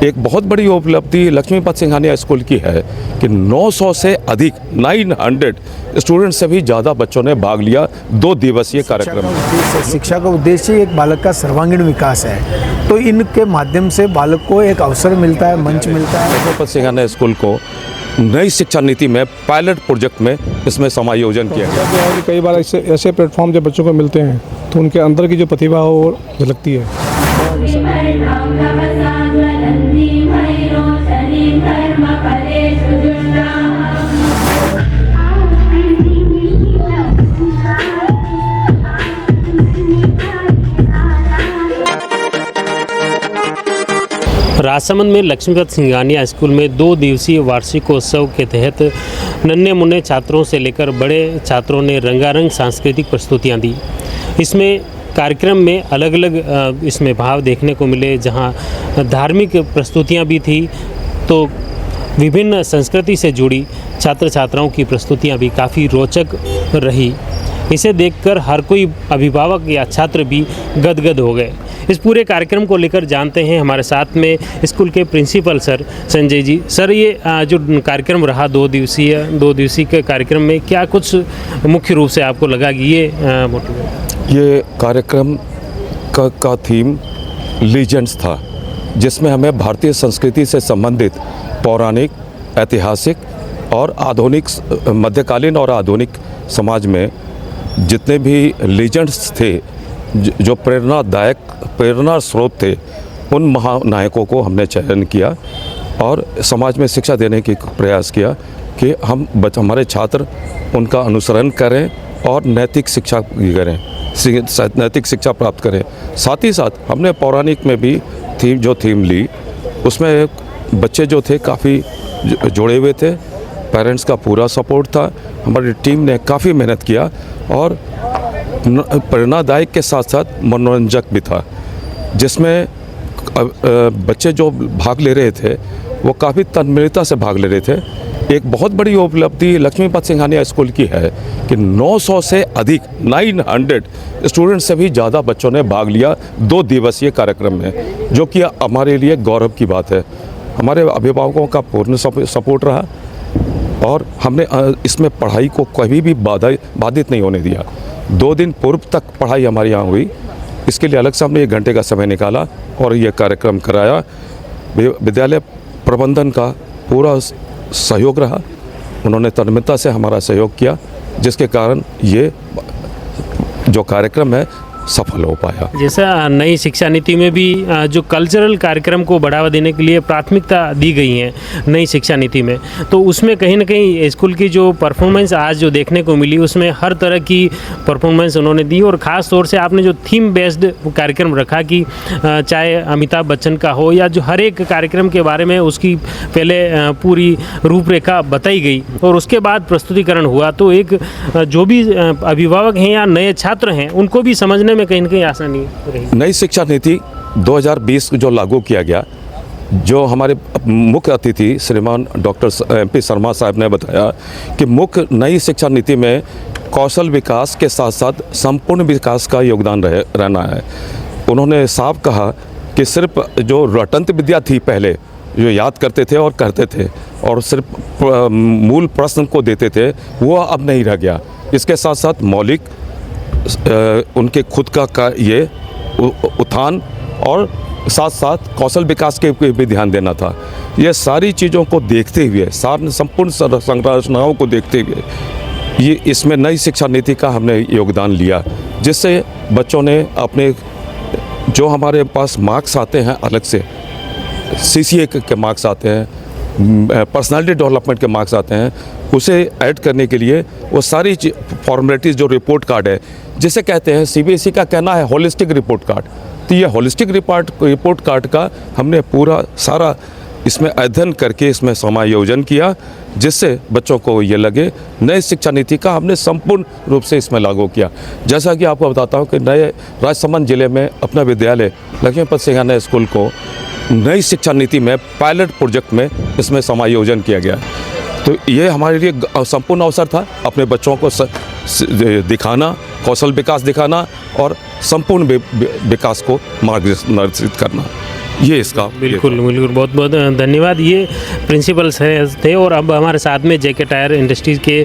एक बहुत बड़ी उपलब्धि लक्ष्मीपत सिंघानिया स्कूल की है कि 900 से अधिक 900 स्टूडेंट से भी ज़्यादा बच्चों ने भाग लिया 2 दिवसीय कार्यक्रम में। शिक्षा का उद्देश्य एक बालक का सर्वांगीण विकास है, तो इनके माध्यम से बालक को एक अवसर मिलता है, मंच मिलता है। लक्ष्मीपत सिंघानिया स्कूल को नई शिक्षा नीति में पायलट प्रोजेक्ट में इसमें समायोजन किया गया। कई बार ऐसे प्लेटफॉर्म जब बच्चों को मिलते हैं तो उनके अंदर की जो प्रतिभा हो वो झलकती है। राजसमंद में लक्ष्मीपत सिंघानिया स्कूल में 2 दिवसीय वार्षिकोत्सव के तहत नन्हे मुन्ने छात्रों से लेकर बड़े छात्रों ने रंगारंग सांस्कृतिक प्रस्तुतियां दी। इसमें कार्यक्रम में अलग अलग इसमें भाव देखने को मिले, जहां धार्मिक प्रस्तुतियां भी थी तो विभिन्न संस्कृति से जुड़ी छात्र छात्राओं की प्रस्तुतियां भी काफ़ी रोचक रही। इसे देखकर हर कोई अभिभावक या छात्र भी गदगद हो गए। इस पूरे कार्यक्रम को लेकर जानते हैं हमारे साथ में स्कूल के principal sir Sanjay ji. Sir, ये जो कार्यक्रम रहा 2 दिवसीय के कार्यक्रम में क्या कुछ मुख्य रूप से आपको लगा कि ये कार्यक्रम का थीम लीजेंड्स था, जिसमें हमें भारतीय संस्कृति से संबंधित पौराणिक, ऐतिहासिक और आधुनिक, मध्यकालीन और आधुनिक समाज में जितने भी लीजेंड्स थे, जो प्रेरणा स्रोत थे, उन महानायकों को हमने चयन किया और समाज में शिक्षा देने की प्रयास किया कि हमारे छात्र उनका अनुसरण करें और नैतिक शिक्षा करें, नैतिक शिक्षा प्राप्त करें। साथ ही साथ हमने पौराणिक में भी थीम ली, उसमें बच्चे जो थे काफ़ी जुड़े हुए थे, पेरेंट्स का पूरा सपोर्ट था, हमारी टीम ने काफ़ी मेहनत किया और प्रेरणादायक के साथ साथ मनोरंजक भी था, जिसमें बच्चे जो भाग ले रहे थे वो काफ़ी तन्मयता से भाग ले रहे थे। एक बहुत बड़ी उपलब्धि लक्ष्मीपत सिंघानिया स्कूल की है कि 900 से अधिक 900 स्टूडेंट से भी ज़्यादा बच्चों ने भाग लिया 2 दिवसीय कार्यक्रम में, जो कि हमारे लिए गौरव की बात है। हमारे अभिभावकों का पूर्ण सपोर्ट रहा और हमने इसमें पढ़ाई को कभी भी बाधित नहीं होने दिया। 2 दिन पूर्व तक पढ़ाई हमारे यहाँ हुई, इसके लिए अलग से हमने 1 घंटे का समय निकाला और ये कार्यक्रम कराया। विद्यालय प्रबंधन का पूरा सहयोग रहा, उन्होंने तन्मयता से हमारा सहयोग किया, जिसके कारण ये जो कार्यक्रम है सफल हो पाया। जैसा नई शिक्षा नीति में भी जो कल्चरल कार्यक्रम को बढ़ावा देने के लिए प्राथमिकता दी गई है नई शिक्षा नीति में, तो उसमें कहीं ना कहीं स्कूल की जो परफॉर्मेंस आज जो देखने को मिली, उसमें हर तरह की परफॉर्मेंस उन्होंने दी। और ख़ास तौर से आपने जो थीम बेस्ड कार्यक्रम रखा कि चाहे अमिताभ बच्चन का हो या जो हर एक कार्यक्रम के बारे में उसकी पहले पूरी रूपरेखा बताई गई और उसके बाद प्रस्तुतिकरण हुआ, तो एक जो भी अभिभावक हैं या नए छात्र हैं उनको भी समझने में कहीं ना कहीं आसानी रही। नई शिक्षा नीति 2020 जो लागू किया गया, जो हमारे मुख्य अतिथि श्रीमान डॉक्टर MP शर्मा साहब ने बताया कि मुख्य नई शिक्षा नीति में कौशल विकास के साथ साथ संपूर्ण विकास का योगदान रहना है। उन्होंने साफ कहा कि सिर्फ जो रटंत विद्या थी पहले, जो याद करते थे और करते थे और सिर्फ मूल प्रश्न को देते थे, वो अब नहीं रह गया। इसके साथ साथ मौलिक उनके खुद का ये उत्थान और साथ साथ कौशल विकास के भी ध्यान देना था। ये सारी चीज़ों को देखते हुए, संपूर्ण संरचनाओं को देखते हुए ये इसमें नई शिक्षा नीति का हमने योगदान लिया, जिससे बच्चों ने अपने जो हमारे पास मार्क्स आते हैं अलग से, CCA के मार्क्स आते हैं, पर्सनालिटी डेवलपमेंट के मार्क्स आते हैं, उसे ऐड करने के लिए वो सारी फॉर्मेलिटीज़, जो रिपोर्ट कार्ड है जिसे कहते हैं, CBSE का कहना है होलिस्टिक रिपोर्ट कार्ड, तो ये होलिस्टिक रिपोर्ट कार्ड का हमने पूरा सारा इसमें अध्ययन करके इसमें समायोजन किया, जिससे बच्चों को ये लगे नई शिक्षा नीति का हमने संपूर्ण रूप से इसमें लागू किया। जैसा कि आपको बताता हूँ कि नए राजसमंद जिले में अपना विद्यालय लक्ष्मीपत सिंघानिया स्कूल को नई शिक्षा नीति में पायलट प्रोजेक्ट में इसमें समायोजन किया गया। तो ये हमारे लिए संपूर्ण अवसर था अपने बच्चों को दिखाना, कौशल विकास दिखाना और संपूर्ण विकास को मार्गदर्शित करना। ये इसका बिल्कुल बिल्कुल, बहुत बहुत धन्यवाद। ये प्रिंसिपल थे और अब हमारे साथ में जेके टायर इंडस्ट्रीज के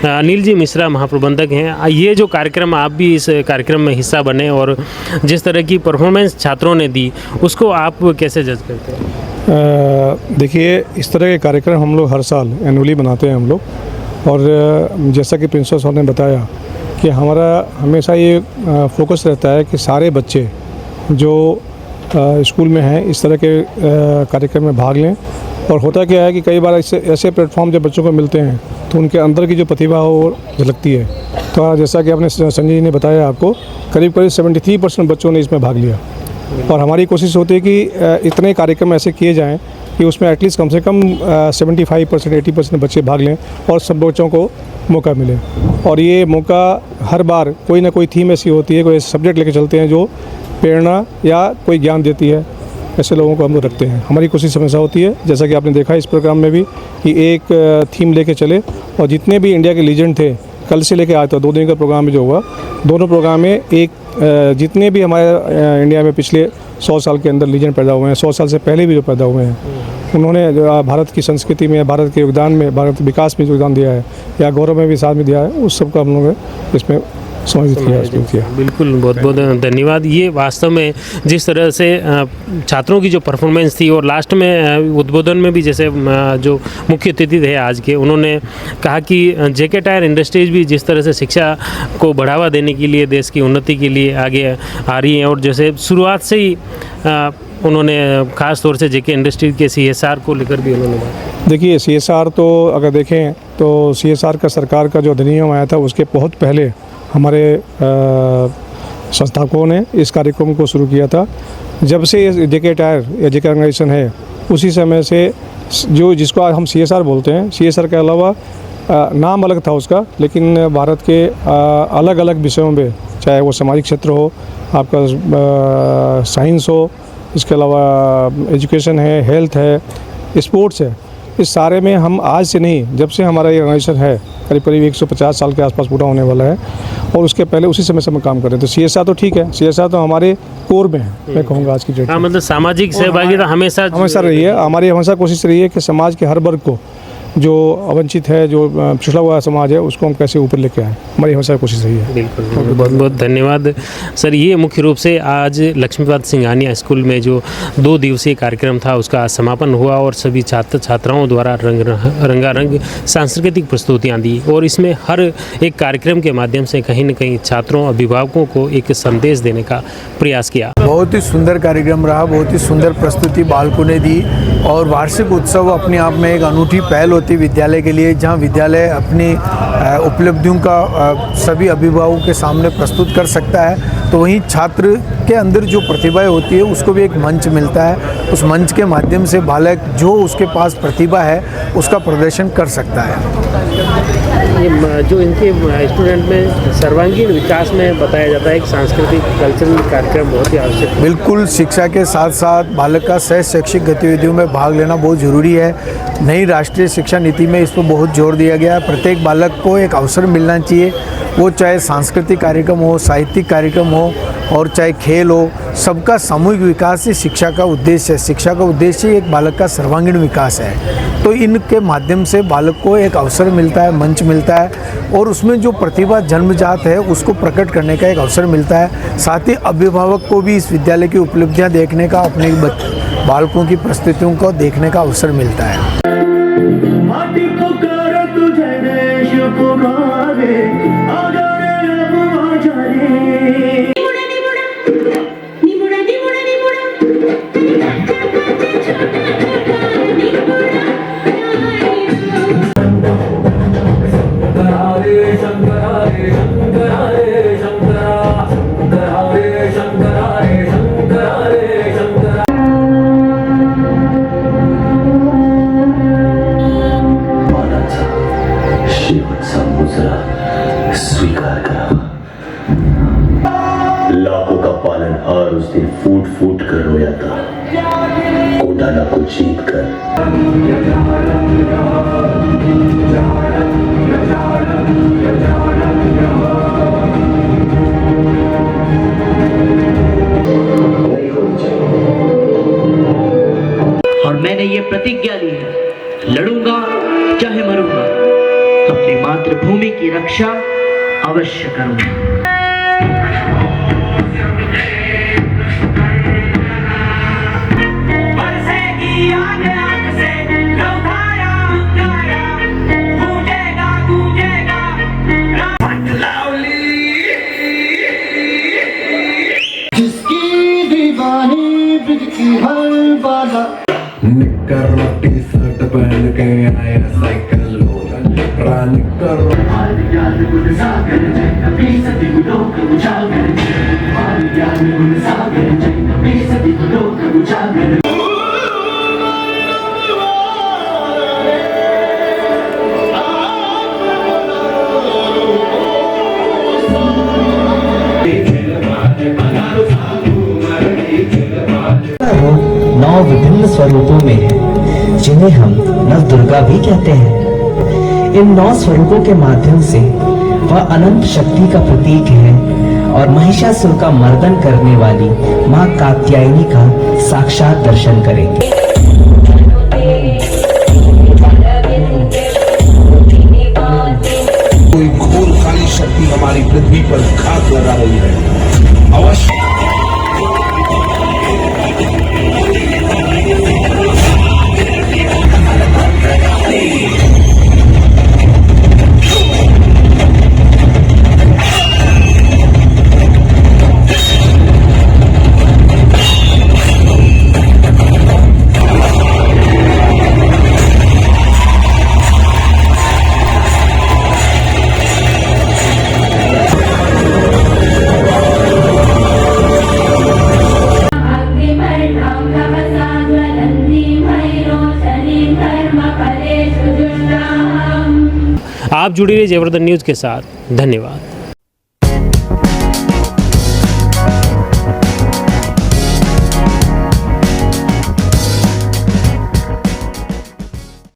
अनिल जी मिश्रा महाप्रबंधक हैं। ये जो कार्यक्रम, आप भी इस कार्यक्रम में हिस्सा बने और जिस तरह की परफॉर्मेंस छात्रों ने दी, उसको आप कैसे जज करते हैं? देखिए, इस तरह के कार्यक्रम हम लोग हर साल एनुअली बनाते हैं हम लोग। और जैसा कि प्रिंसिपल साहब ने बताया कि हमारा हमेशा ये फोकस रहता है कि सारे बच्चे जो स्कूल में हैं इस तरह के कार्यक्रम में भाग लें। और होता क्या है कि कई बार ऐसे प्लेटफॉर्म जब बच्चों को मिलते हैं तो उनके अंदर की जो प्रतिभा हो वो झलकती है। तो जैसा कि आपने संजय जी ने बताया, आपको करीब 73% बच्चों ने इसमें भाग लिया। और हमारी कोशिश होती है कि इतने कार्यक्रम ऐसे किए जाएं कि उसमें एटलीस्ट कम से कम 75% 80% बच्चे भाग लें और सब बच्चों को मौका मिले। और ये मौका हर बार कोई ना कोई थीम ऐसी होती है, कोई ऐसे सब्जेक्ट लेके चलते हैं जो प्रेरणा या कोई ज्ञान देती है। ऐसे लोगों को हम लोग रखते हैं। हमारी कोशिश हमेशा होती है, जैसा कि आपने देखा इस प्रोग्राम में भी, कि एक थीम लेके चले और जितने भी इंडिया के लीजेंड थे, कल से लेके आज तक 2 दिन का प्रोग्राम में जो हुआ, दोनों प्रोग्राम में एक जितने भी हमारे इंडिया में पिछले 100 साल के अंदर लीजेंड पैदा हुए हैं, 100 साल से पहले भी जो पैदा हुए हैं, उन्होंने भारत की संस्कृति में, भारत के योगदान में, भारत के विकास में योगदान दिया है या गौरव में भी साथ में दिया है, उस सब का हम लोगों ने इसमें समाहित किया। बिल्कुल, बहुत बहुत धन्यवाद। ये वास्तव में जिस तरह से छात्रों की जो परफॉर्मेंस थी और लास्ट में उद्बोधन में भी, जैसे जो मुख्य अतिथि थे आज के, उन्होंने कहा कि जेके टायर इंडस्ट्रीज भी जिस तरह से शिक्षा को बढ़ावा देने के लिए, देश की उन्नति के लिए आगे आ रही हैं। और जैसे शुरुआत से ही उन्होंने ख़ास तौर से जेके इंडस्ट्रीज के CSR को लेकर भी उन्होंने बात। देखिए, CSR तो अगर देखें तो CSR का सरकार का जो अधिनियम आया था उसके बहुत पहले हमारे संस्थापकों ने इस कार्यक्रम को शुरू किया था। जब से ये जेके टायर या जेके ऑर्गेनाइजेशन है, उसी समय से जो जिसको आज हम CSR बोलते हैं, CSR के अलावा नाम अलग था उसका, लेकिन भारत के अलग अलग विषयों में, चाहे वो सामाजिक क्षेत्र हो, आपका साइंस हो, इसके अलावा एजुकेशन है, हेल्थ है, स्पोर्ट्स है, इस सारे में हम आज से नहीं, जब से हमारा ये ऑर्गेनाइजेशन है करीब 150 साल के आसपास पूरा होने वाला है, और उसके पहले उसी समय से हम काम कर रहे हैं। तो CSR तो ठीक है, CSR तो हमारे कोर में है, मैं कहूँगा आज की डेट में। मतलब सामाजिक सहभागिता हमेशा रही है। हमारी हमेशा कोशिश रही है कि समाज के हर वर्ग को, जो अवंचित है, जो पिछड़ा हुआ समाज है, उसको हम कैसे ऊपर लेके आएँ, हमारी हमेशा कोशिश रही है। बिल्कुल, बहुत बहुत धन्यवाद सर। ये मुख्य रूप से आज लक्ष्मीपत सिंघानिया स्कूल में जो 2 दिवसीय कार्यक्रम था उसका समापन हुआ और सभी छात्र छात्राओं द्वारा रंगारंग सांस्कृतिक प्रस्तुतियाँ दी। और इसमें हर एक कार्यक्रम के माध्यम से कहीं न कहीं छात्रों, अभिभावकों को एक संदेश देने का प्रयास किया। बहुत ही सुंदर कार्यक्रम रहा, बहुत ही सुंदर प्रस्तुति बालकों ने दी। और वार्षिक उत्सव अपने आप में एक अनूठी पहल होती है विद्यालय के लिए, जहां विद्यालय अपनी उपलब्धियों का सभी अभिभावकों के सामने प्रस्तुत कर सकता है। तो वहीं छात्र के अंदर जो प्रतिभाएं होती है उसको भी एक मंच मिलता है। उस मंच के माध्यम से बालक जो उसके पास प्रतिभा है उसका प्रदर्शन कर सकता है। ये जो इनके स्टूडेंट में सर्वांगीण विकास में बताया जाता है, एक सांस्कृतिक कल्चरल कार्यक्रम बहुत ही आवश्यक है। बिल्कुल, शिक्षा के साथ साथ बालक का सह शैक्षिक गतिविधियों में भाग लेना बहुत ज़रूरी है। नई राष्ट्रीय शिक्षा नीति में इस पर बहुत जोर दिया गया है। प्रत्येक बालक को एक अवसर मिलना चाहिए, वो चाहे सांस्कृतिक कार्यक्रम हो, साहित्यिक कार्यक्रम हो और चाहे खेल हो, सबका सामूहिक विकास ही शिक्षा का उद्देश्य है। शिक्षा का उद्देश्य ही एक बालक का सर्वांगीण विकास है। तो इनके माध्यम से बालक को एक अवसर मिलता है, मंच मिलता है और उसमें जो प्रतिभा जन्मजात है उसको प्रकट करने का एक अवसर मिलता है। साथ ही अभिभावक को भी इस विद्यालय की उपलब्धियां देखने का, अपने बालकों की प्रस्तुतियों को देखने का अवसर मिलता है। स्वीकार करा। लाखों का पालनहार उस दिन फूट फूट कर रोया था, कोडाला को जीत कर। नहीं होनी चाहिए। मैंने ये प्रतिज्ञा ली है, लड़ूंगा चाहे मरूंगा, अपनी मातृभूमि की रक्षा अवश्य करूंगा। निक्कर रोटी शर्ट पहन के आया साइकिल निक्कर नौ विभिन्न स्वरूपों में है, जिन्हें हम नव दुर्गा भी कहते हैं। इन 9 स्वरूपों के माध्यम से वह अनंत शक्ति का प्रतीक है और महिषासुर का मर्दन करने वाली मां कात्यायनी का साक्षात दर्शन करेंगे। कोई घोर काली शक्ति हमारी पृथ्वी पर घात लगा रही है, अवश्य आप जुड़े रहिए जयवर्धन न्यूज़ के साथ। धन्यवाद।